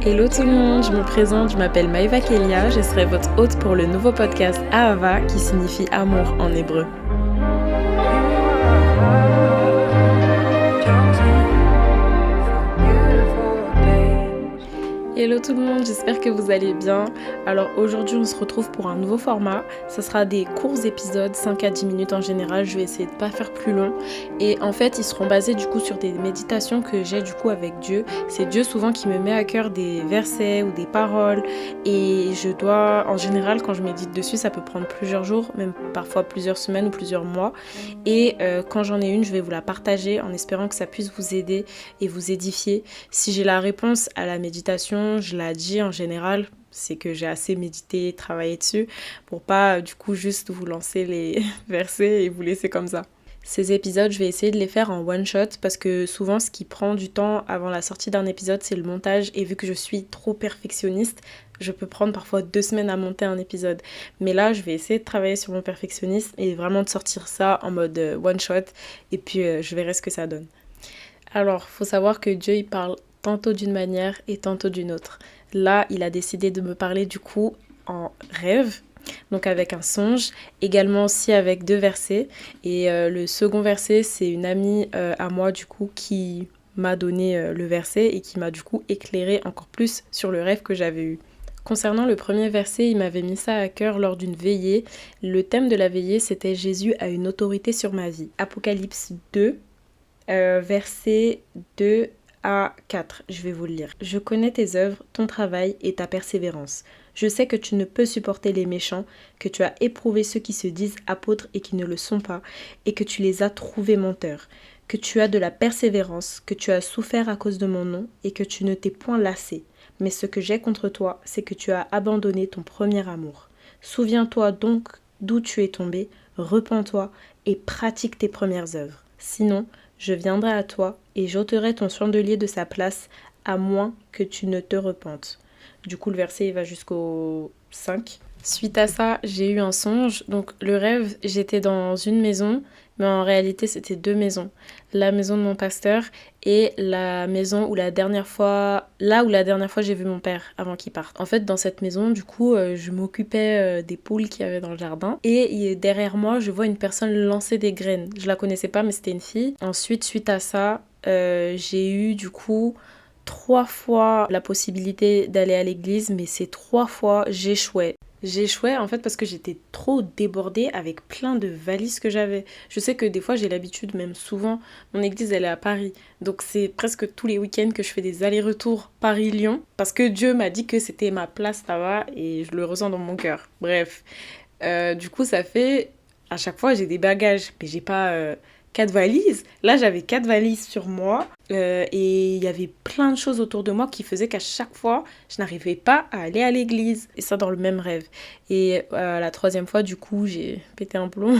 Hello tout le monde, je me présente, je m'appelle Maïva Kelia, je serai votre hôte pour le nouveau podcast Ahava qui signifie amour en hébreu. Hello tout le monde, j'espère que vous allez bien. Alors aujourd'hui on se retrouve pour un nouveau format. Ça sera des courts épisodes, 5 à 10 minutes en général. Je vais essayer de pas faire plus long. Et en fait ils seront basés du coup sur des méditations que j'ai du coup avec Dieu. C'est Dieu souvent qui me met à cœur des versets ou des paroles. Et je dois, en général quand je médite dessus, ça peut prendre plusieurs jours, même parfois plusieurs semaines ou plusieurs mois. Et quand j'en ai une, je vais vous la partager en espérant que ça puisse vous aider et vous édifier. Si j'ai la réponse à la méditation, je la dis en général, c'est que j'ai assez médité, travaillé dessus pour pas du coup juste vous lancer les versets et vous laisser comme ça. Ces épisodes, je vais essayer de les faire en one shot parce que souvent ce qui prend du temps avant la sortie d'un épisode, c'est le montage et vu que je suis trop perfectionniste, je peux prendre parfois 2 semaines à monter un épisode. Mais là, je vais essayer de travailler sur mon perfectionnisme et vraiment de sortir ça en mode one shot et puis je verrai ce que ça donne. Alors, faut savoir que Dieu, il parle tantôt d'une manière et tantôt d'une autre. Là, il a décidé de me parler du coup en rêve, donc avec un songe, également aussi avec 2 versets. Et le second verset, c'est une amie à moi du coup qui m'a donné le verset et qui m'a du coup éclairé encore plus sur le rêve que j'avais eu. Concernant le premier verset, il m'avait mis ça à cœur lors d'une veillée. Le thème de la veillée, c'était Jésus a une autorité sur ma vie. Apocalypse 2, versets 2 à 4, je vais vous le lire. Je connais tes œuvres, ton travail et ta persévérance. Je sais que tu ne peux supporter les méchants, que tu as éprouvé ceux qui se disent apôtres et qui ne le sont pas, et que tu les as trouvés menteurs, que tu as de la persévérance, que tu as souffert à cause de mon nom et que tu ne t'es point lassé. Mais ce que j'ai contre toi, c'est que tu as abandonné ton premier amour. Souviens-toi donc d'où tu es tombé, repens-toi et pratique tes premières œuvres. Sinon, je viendrai à toi et j'ôterai ton chandelier de sa place, à moins que tu ne te repentes. Du coup, le verset il va jusqu'au 5. Suite à ça, j'ai eu un songe. Donc, le rêve, j'étais dans une maison, mais en réalité, c'était 2 maisons. La maison de mon pasteur et la maison où la dernière fois j'ai vu mon père avant qu'il parte. En fait, dans cette maison, du coup, je m'occupais des poules qu'il y avait dans le jardin. Et derrière moi, je vois une personne lancer des graines. Je la connaissais pas, mais c'était une fille. Ensuite, suite à ça, j'ai eu du coup 3 fois la possibilité d'aller à l'église, mais ces 3 fois, j'échouais. J'échouais en fait parce que j'étais trop débordée avec plein de valises que j'avais. Je sais que des fois j'ai l'habitude, même souvent, mon église elle est à Paris. Donc c'est presque tous les week-ends que je fais des allers-retours Paris-Lyon. Parce que Dieu m'a dit que c'était ma place là-bas et je le ressens dans mon cœur. Bref, du coup ça fait, à chaque fois j'ai des bagages, mais j'ai pas 4 valises. Là j'avais 4 valises sur moi. Et il y avait plein de choses autour de moi qui faisaient qu'à chaque fois, je n'arrivais pas à aller à l'église. Et ça dans le même rêve. Et la 3e fois, du coup, j'ai pété un plomb.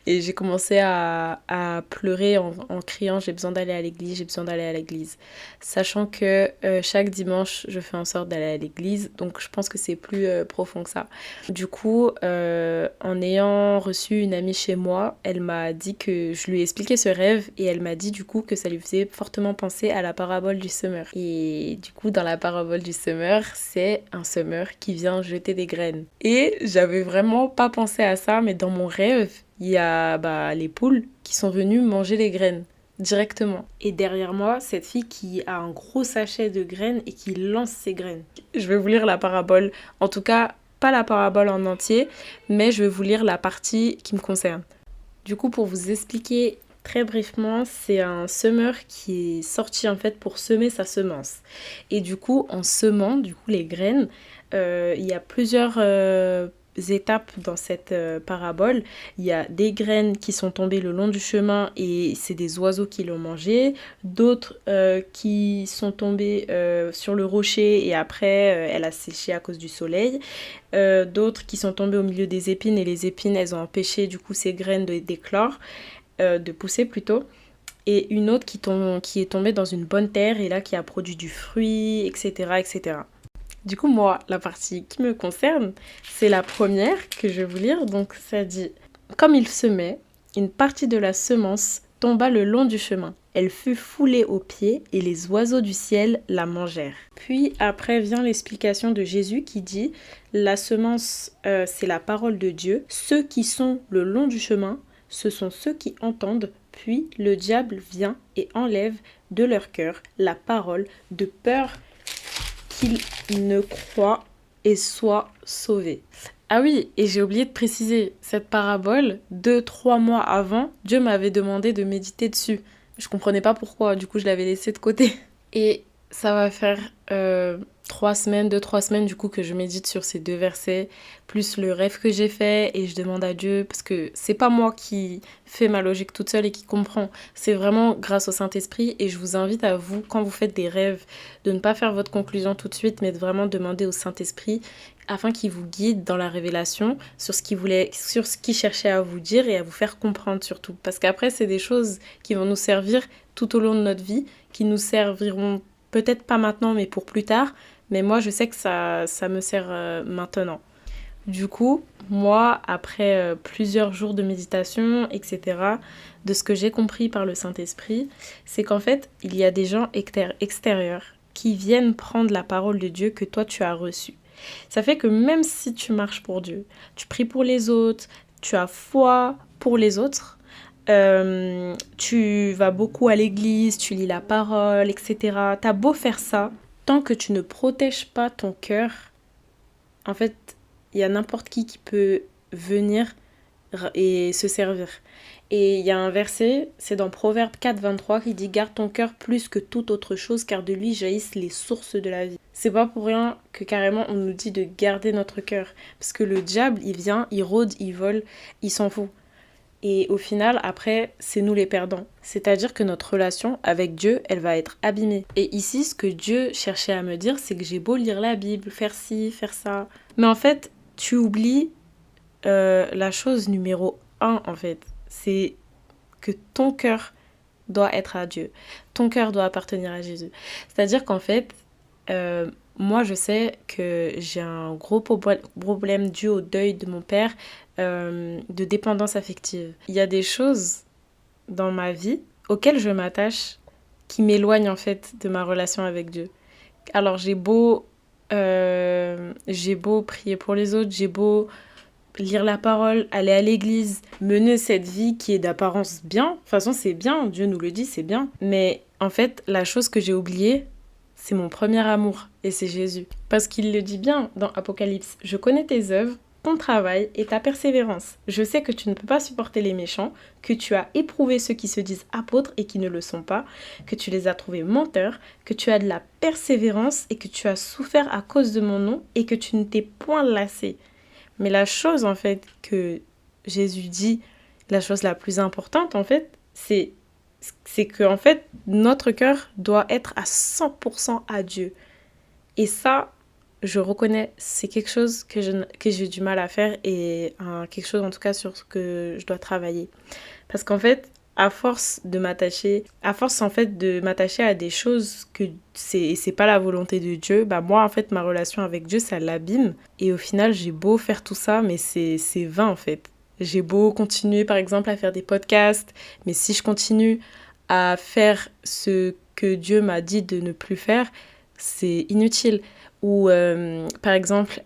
Et j'ai commencé à pleurer en criant « J'ai besoin d'aller à l'église, j'ai besoin d'aller à l'église ». Sachant que chaque dimanche, je fais en sorte d'aller à l'église. Donc je pense que c'est plus profond que ça. Du coup, en ayant reçu une amie chez moi, elle m'a dit que je lui ai expliqué ce rêve. Et elle m'a dit du coup que ça lui faisait fortement penser à la parabole du semeur. Et du coup, dans la parabole du semeur, c'est un semeur qui vient jeter des graines. Et j'avais vraiment pas pensé à ça, mais dans mon rêve, il y a les poules qui sont venues manger les graines directement. Et derrière moi, cette fille qui a un gros sachet de graines et qui lance ses graines. Je vais vous lire la parabole. En tout cas, pas la parabole en entier, mais je vais vous lire la partie qui me concerne. Du coup, pour vous expliquer très brièvement, c'est un semeur qui est sorti en fait pour semer sa semence. Et du coup, en semant les graines, il y a plusieurs étapes dans cette parabole. Il y a des graines qui sont tombées le long du chemin et c'est des oiseaux qui l'ont mangé. D'autres qui sont tombées sur le rocher et après elle a séché à cause du soleil. D'autres qui sont tombées au milieu des épines et les épines elles ont empêché du coup ces graines d'éclore. De pousser plutôt, et une autre qui est tombée dans une bonne terre et là qui a produit du fruit, etc., etc. Du coup, moi, la partie qui me concerne, c'est la première que je vais vous lire. Donc, ça dit « Comme il semait, une partie de la semence tomba le long du chemin. Elle fut foulée aux pieds et les oiseaux du ciel la mangèrent. Puis après vient l'explication de Jésus qui dit « La semence, c'est la parole de Dieu. Ceux qui sont le long du chemin, ce sont ceux qui entendent. Puis le diable vient et enlève de leur cœur la parole de peur qu'ils ne croient et soient sauvés. » Ah oui, et j'ai oublié de préciser, cette parabole, 2-3 mois avant, Dieu m'avait demandé de méditer dessus. Je comprenais pas pourquoi, du coup je l'avais laissé de côté. Et ça va faire 2-3 semaines du coup que je médite sur ces 2 versets, plus le rêve que j'ai fait, et je demande à Dieu, parce que c'est pas moi qui fais ma logique toute seule et qui comprend, c'est vraiment grâce au Saint-Esprit, et je vous invite à vous, quand vous faites des rêves, de ne pas faire votre conclusion tout de suite, mais de vraiment demander au Saint-Esprit afin qu'il vous guide dans la révélation sur ce qu'il cherchait à vous dire et à vous faire comprendre surtout. Parce qu'après, c'est des choses qui vont nous servir tout au long de notre vie, qui nous serviront peut-être pas maintenant, mais pour plus tard. Mais moi, je sais que ça me sert maintenant. Du coup, moi, après plusieurs jours de méditation, etc., de ce que j'ai compris par le Saint-Esprit, c'est qu'en fait, il y a des gens extérieurs qui viennent prendre la parole de Dieu que toi, tu as reçue. Ça fait que même si tu marches pour Dieu, tu pries pour les autres, tu as foi pour les autres, tu vas beaucoup à l'église, tu lis la parole, etc. T'as beau faire ça, tant que tu ne protèges pas ton cœur, en fait, il y a n'importe qui peut venir et se servir. Et il y a un verset, c'est dans Proverbe 4,23 qui dit « Garde ton cœur plus que toute autre chose, car de lui jaillissent les sources de la vie. » C'est pas pour rien que carrément on nous dit de garder notre cœur. Parce que le diable, il vient, il rôde, il vole, il s'en fout. Et au final, après, c'est nous les perdants. C'est-à-dire que notre relation avec Dieu, elle va être abîmée. Et ici, ce que Dieu cherchait à me dire, c'est que j'ai beau lire la Bible, faire ci, faire ça. Mais en fait, tu oublies la chose numéro 1, en fait. C'est que ton cœur doit être à Dieu. Ton cœur doit appartenir à Jésus. C'est-à-dire qu'en fait, moi, je sais que j'ai un gros problème dû au deuil de mon père, de dépendance affective. Il y a des choses dans ma vie auxquelles je m'attache qui m'éloignent en fait de ma relation avec Dieu. Alors j'ai beau prier pour les autres, j'ai beau lire la parole, aller à l'église, mener cette vie qui est d'apparence bien. De toute façon, c'est bien, Dieu nous le dit, c'est bien. Mais en fait, la chose que j'ai oubliée, c'est mon premier amour, et c'est Jésus. Parce qu'il le dit bien dans Apocalypse. « Je connais tes œuvres, ton travail et ta persévérance. Je sais que tu ne peux pas supporter les méchants, que tu as éprouvé ceux qui se disent apôtres et qui ne le sont pas, que tu les as trouvés menteurs, que tu as de la persévérance et que tu as souffert à cause de mon nom et que tu ne t'es point lassé. » Mais la chose, en fait, que Jésus dit, la chose la plus importante, en fait, c'est que, en fait, notre cœur doit être à 100% à Dieu. Et ça, je reconnais, c'est quelque chose que j'ai du mal à faire et quelque chose, en tout cas, sur ce que je dois travailler. Parce qu'en fait, à force de m'attacher à des choses que c'est pas la volonté de Dieu, bah moi en fait ma relation avec Dieu ça l'abîme et au final j'ai beau faire tout ça mais c'est vain en fait. J'ai beau continuer par exemple à faire des podcasts, mais si je continue à faire ce que Dieu m'a dit de ne plus faire, c'est inutile. Ou par exemple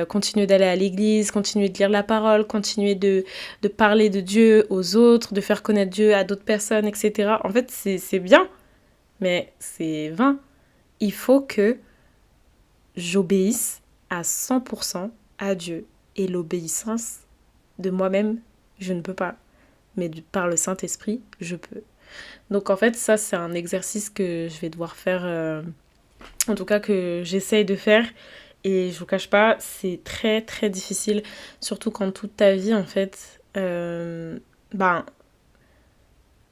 continuer d'aller à l'église, continuer de lire la parole, continuer de parler de Dieu aux autres, de faire connaître Dieu à d'autres personnes, etc. En fait, c'est bien, mais c'est vain. Il faut que j'obéisse à 100% à Dieu. Et l'obéissance de moi-même, je ne peux pas. Mais par le Saint-Esprit, je peux. Donc en fait, ça, c'est un exercice que je vais devoir faire... En tout cas que j'essaye de faire et je vous cache pas, c'est très très difficile, surtout quand toute ta vie en fait,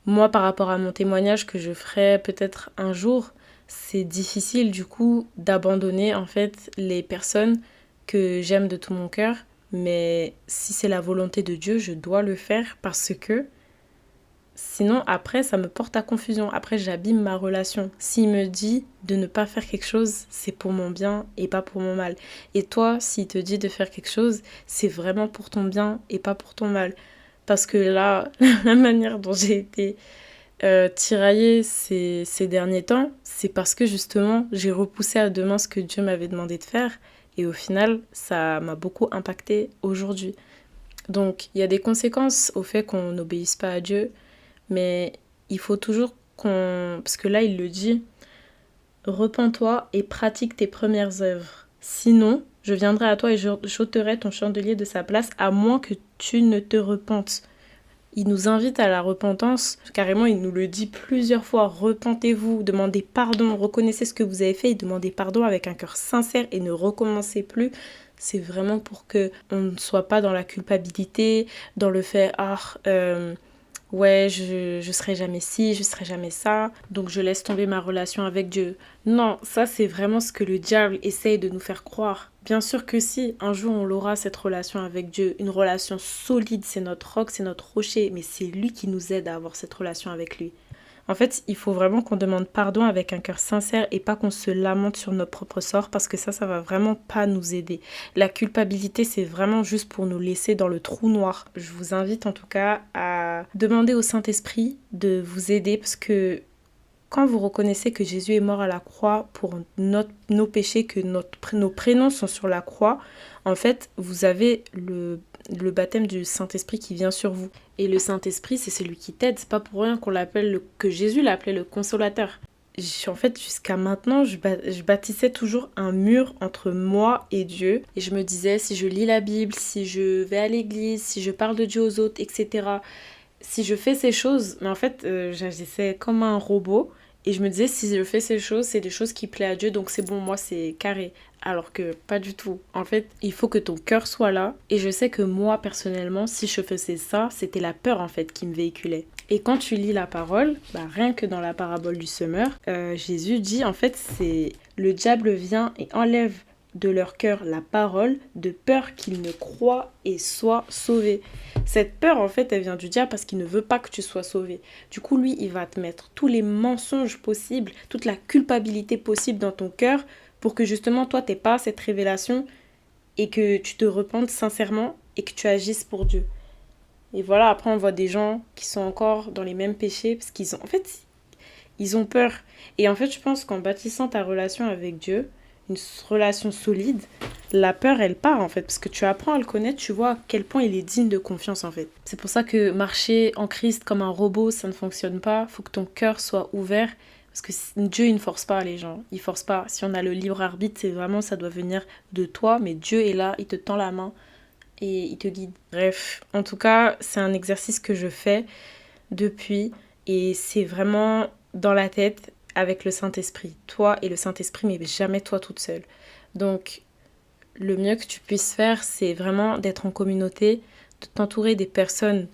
moi par rapport à mon témoignage que je ferai peut-être un jour, c'est difficile du coup d'abandonner en fait les personnes que j'aime de tout mon cœur, mais si c'est la volonté de Dieu, je dois le faire parce que sinon, après, ça me porte à confusion. Après, j'abîme ma relation. S'il me dit de ne pas faire quelque chose, c'est pour mon bien et pas pour mon mal. Et toi, s'il te dit de faire quelque chose, c'est vraiment pour ton bien et pas pour ton mal. Parce que là, la manière dont j'ai été tiraillée ces derniers temps, c'est parce que justement, j'ai repoussé à demain ce que Dieu m'avait demandé de faire. Et au final, ça m'a beaucoup impacté aujourd'hui. Donc, il y a des conséquences au fait qu'on n'obéisse pas à Dieu, mais il faut toujours qu'on... Parce que là, il le dit, repens-toi et pratique tes premières œuvres. Sinon, je viendrai à toi et j'ôterai ton chandelier de sa place, à moins que tu ne te repentes. Il nous invite à la repentance. Carrément, il nous le dit plusieurs fois. Repentez-vous, demandez pardon, reconnaissez ce que vous avez fait et demandez pardon avec un cœur sincère et ne recommencez plus. C'est vraiment pour que on ne soit pas dans la culpabilité, dans le fait ouais, je serai jamais ci, je serai jamais ça, donc je laisse tomber ma relation avec Dieu. Non, ça c'est vraiment ce que le diable essaye de nous faire croire. Bien sûr que si, un jour on l'aura cette relation avec Dieu, une relation solide, c'est notre roc, c'est notre rocher, mais c'est lui qui nous aide à avoir cette relation avec lui. En fait, il faut vraiment qu'on demande pardon avec un cœur sincère et pas qu'on se lamente sur notre propre sort parce que ça va vraiment pas nous aider. La culpabilité, c'est vraiment juste pour nous laisser dans le trou noir. Je vous invite en tout cas à demander au Saint-Esprit de vous aider parce que quand vous reconnaissez que Jésus est mort à la croix pour nos péchés, que nos prénoms sont sur la croix, en fait, vous avez le baptême du Saint-Esprit qui vient sur vous. Et le Saint-Esprit, c'est celui qui t'aide. C'est pas pour rien que Jésus l'appelait le consolateur. En fait, jusqu'à maintenant, je bâtissais toujours un mur entre moi et Dieu. Et je me disais, si je lis la Bible, si je vais à l'église, si je parle de Dieu aux autres, etc., si je fais ces choses, mais en fait, j'agissais comme un robot. Et je me disais, si je fais ces choses, c'est des choses qui plaisent à Dieu, donc c'est bon, moi, c'est carré. Alors que pas du tout. En fait, il faut que ton cœur soit là. Et je sais que moi, personnellement, si je faisais ça, c'était la peur, en fait, qui me véhiculait. Et quand tu lis la parole, rien que dans la parabole du semeur, Jésus dit, en fait, c'est le diable vient et enlève de leur cœur la parole, de peur qu'ils ne croient et soient sauvés. Cette peur, en fait, elle vient du diable parce qu'il ne veut pas que tu sois sauvé. Du coup, lui, il va te mettre tous les mensonges possibles, toute la culpabilité possible dans ton cœur pour que justement, toi, t'aies pas cette révélation et que tu te repentes sincèrement et que tu agisses pour Dieu. Et voilà, après, on voit des gens qui sont encore dans les mêmes péchés parce qu'ils ont... En fait, ils ont peur. Et en fait, je pense qu'en bâtissant ta relation avec Dieu, une relation solide, la peur, elle part en fait, parce que tu apprends à le connaître, tu vois à quel point il est digne de confiance en fait. C'est pour ça que marcher en Christ comme un robot, ça ne fonctionne pas. Il faut que ton cœur soit ouvert, parce que Dieu, il ne force pas les gens. Il force pas. Si on a le libre arbitre, c'est vraiment, ça doit venir de toi, mais Dieu est là, il te tend la main et il te guide. Bref, en tout cas, c'est un exercice que je fais depuis, et c'est vraiment dans la tête avec le Saint-Esprit. Toi et le Saint-Esprit, mais jamais toi toute seule. Donc, le mieux que tu puisses faire, c'est vraiment d'être en communauté, de t'entourer des personnes,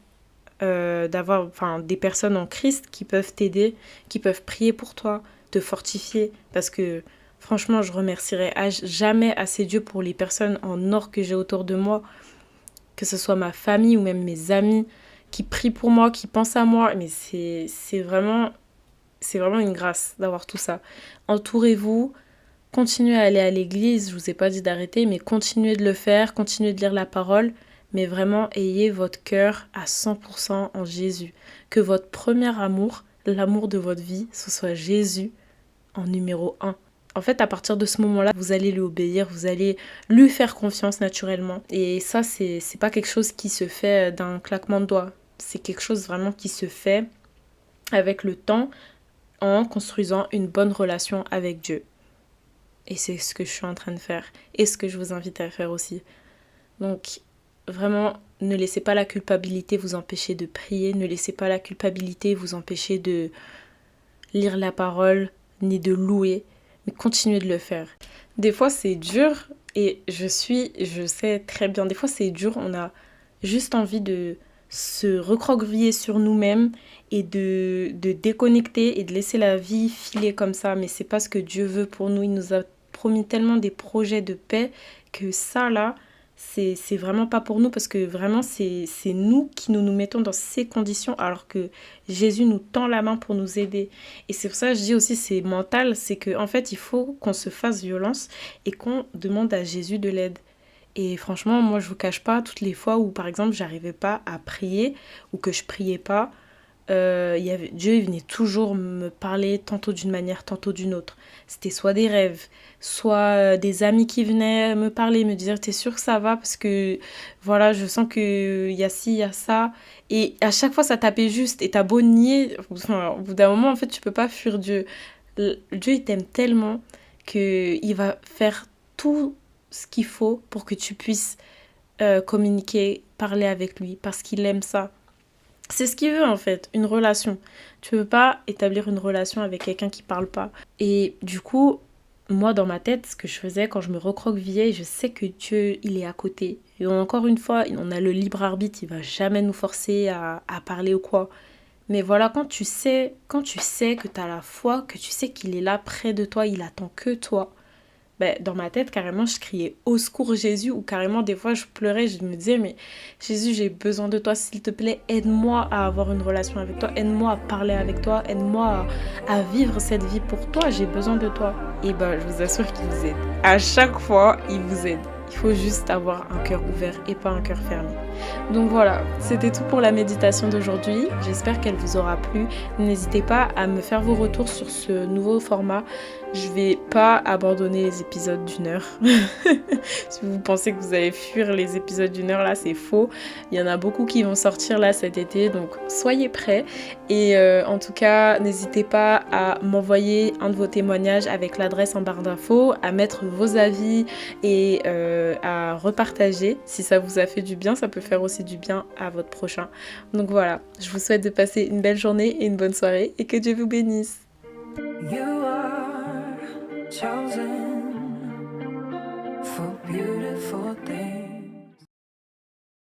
des personnes en Christ qui peuvent t'aider, qui peuvent prier pour toi, te fortifier. Parce que franchement, je remercierai jamais assez Dieu pour les personnes en or que j'ai autour de moi, que ce soit ma famille ou même mes amis qui prient pour moi, qui pensent à moi. Mais c'est vraiment une grâce d'avoir tout ça. Entourez-vous. Continuez à aller à l'église, je vous ai pas dit d'arrêter, mais continuez de le faire, continuez de lire la parole, mais vraiment ayez votre cœur à 100% en Jésus. Que votre premier amour, l'amour de votre vie, ce soit Jésus en numéro 1. En fait, à partir de ce moment-là, vous allez lui obéir, vous allez lui faire confiance naturellement. Et ça, c'est pas quelque chose qui se fait d'un claquement de doigts. C'est quelque chose vraiment qui se fait avec le temps en construisant une bonne relation avec Dieu. Et c'est ce que je suis en train de faire. Et ce que je vous invite à faire aussi. Donc, vraiment, ne laissez pas la culpabilité vous empêcher de prier. Ne laissez pas la culpabilité vous empêcher de lire la parole, ni de louer. Mais continuez de le faire. Des fois, c'est dur. Et je sais très bien, des fois, c'est dur. On a juste envie de se recroqueviller sur nous-mêmes et de déconnecter et de laisser la vie filer comme ça. Mais c'est pas ce que Dieu veut pour nous. Il nous a promis tellement des projets de paix que ça là, c'est vraiment pas pour nous, parce que vraiment c'est nous qui nous mettons dans ces conditions alors que Jésus nous tend la main pour nous aider. Et c'est pour ça que je dis aussi c'est mental, c'est qu'en fait il faut qu'on se fasse violence et qu'on demande à Jésus de l'aide. Et franchement, moi je vous cache pas, toutes les fois où par exemple j'arrivais pas à prier ou que je priais pas, Dieu il venait toujours me parler tantôt d'une manière, tantôt d'une autre. C'était soit des rêves, soit des amis qui venaient me parler, me dire t'es sûr que ça va parce que voilà, je sens que il y a ci, il y a ça. Et à chaque fois ça tapait juste et t'as beau nier, enfin, au bout d'un moment en fait tu peux pas fuir Dieu. Dieu il t'aime tellement que il va faire tout ce qu'il faut pour que tu puisses communiquer, parler avec lui parce qu'il aime ça. C'est ce qu'il veut en fait, une relation. Tu veux pas établir une relation avec quelqu'un qui parle pas. Et du coup, moi dans ma tête, ce que je faisais quand je me recroquevillais, je sais que Dieu, il est à côté. Et encore une fois, on a le libre arbitre, il va jamais nous forcer à parler ou quoi. Mais voilà, quand tu sais que tu as la foi, que tu sais qu'il est là près de toi, il attend que toi, ben, dans ma tête, carrément, je criais au secours Jésus, ou carrément, des fois, je pleurais, je me disais, mais Jésus, j'ai besoin de toi, s'il te plaît, aide-moi à avoir une relation avec toi, aide-moi à parler avec toi, aide-moi à vivre cette vie pour toi, j'ai besoin de toi. Et ben, je vous assure qu'il vous aide. À chaque fois, il vous aide. Il faut juste avoir un cœur ouvert et pas un cœur fermé. Donc voilà, c'était tout pour la méditation d'aujourd'hui. J'espère qu'elle vous aura plu. N'hésitez pas à me faire vos retours sur ce nouveau format. Je vais pas abandonner les épisodes d'1 heure. Si vous pensez que vous allez fuir les épisodes d'1 heure, là, c'est faux. Il y en a beaucoup qui vont sortir là cet été, donc soyez prêts. Et en tout cas, n'hésitez pas à m'envoyer un de vos témoignages avec l'adresse en barre d'infos, à mettre vos avis et à repartager. Si ça vous a fait du bien, ça peut faire aussi du bien à votre prochain. Donc voilà, je vous souhaite de passer une belle journée et une bonne soirée et que Dieu vous bénisse. You are chosen for beautiful things.